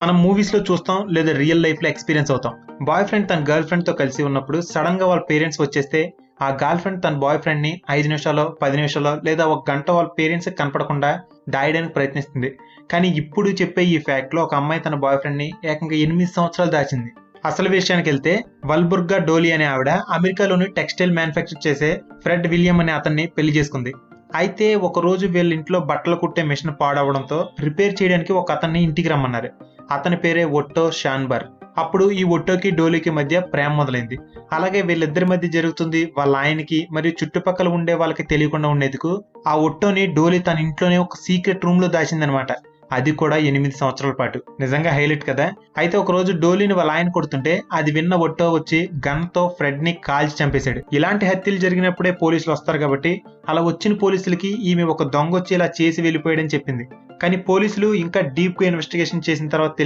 మనం మూవీస్ లో చూస్తాం లేదా రియల్ లైఫ్ లో ఎక్స్పీరియన్స్ అవుతాం. బాయ్ ఫ్రెండ్ తన గర్ల్ ఫ్రెండ్ తో కలిసి ఉన్నప్పుడు సడన్ గా వాళ్ళ పేరెంట్స్ వచ్చేస్తే ఆ గర్ల్ ఫ్రెండ్ తన బాయ్ ఫ్రెండ్ ని 5 నిమిషాలు 10 నిమిషాలు లేదా ఒక గంట వాళ్ళ పేరెంట్స్ కనపడకుండా దాయడానికి ప్రయత్నిస్తుంది. కానీ ఇప్పుడు చెప్పే ఈ ఫ్యాక్ట్ లో ఒక అమ్మాయి తన బాయ్ ఫ్రెండ్ ని ఏకంగా 8 సంవత్సరాలు దాచింది. అసలు విషయానికి వెళ్తే వల్బుర్గా డోలీ అనే ఆవిడ అమెరికాలోని టెక్స్టైల్ మ్యానుఫ్యాక్చర్ చేసే ఫ్రెడ్ విలియం అనే అతన్ని పెళ్లి చేసుకుంది. అయితే ఒక రోజు వీళ్ళ ఇంట్లో బట్టలు కుట్టే మిషన్ పాడవడంతో రిపేర్ చేయడానికి ఒక అతన్ని ఇంటికి రమ్మన్నారు. అతని పేరే ఒట్టో షాన్బర్. అప్పుడు ఈ ఒట్టోకి డోలీకి మధ్య ప్రేమ మొదలైంది. అలాగే వీళ్ళిద్దరి మధ్య జరుగుతుంది వాళ్ళ ఆయనకి మరియు చుట్టుపక్కల ఉండే వాళ్ళకి తెలియకుండా ఉండేందుకు ఆ ఒట్టోని డోలీ తన ఇంట్లోనే ఒక సీక్రెట్ రూమ్ లో దాచిందనమాట. అది కూడా 8 సంవత్సరాల పాటు. నిజంగా హైలైట్ కదా. అయితే ఒక రోజు డోలీని వాళ్ళ ఆయన కొడుతుంటే అది విన్న ఒట్టో వచ్చి గన్ తో ఫ్రెడ్ ని కాల్చి చంపేశాడు. ఇలాంటి హత్యలు జరిగినప్పుడే పోలీసులు వస్తారు కాబట్టి అలా వచ్చిన పోలీసులకి ఈమె ఒక దొంగ వచ్చి ఇలా చేసి వెళ్ళిపోయాడని చెప్పింది. కానీ పోలీసులు ఇంకా డీప్ గా ఇన్వెస్టిగేషన్ చేసిన తర్వాత తెలిసి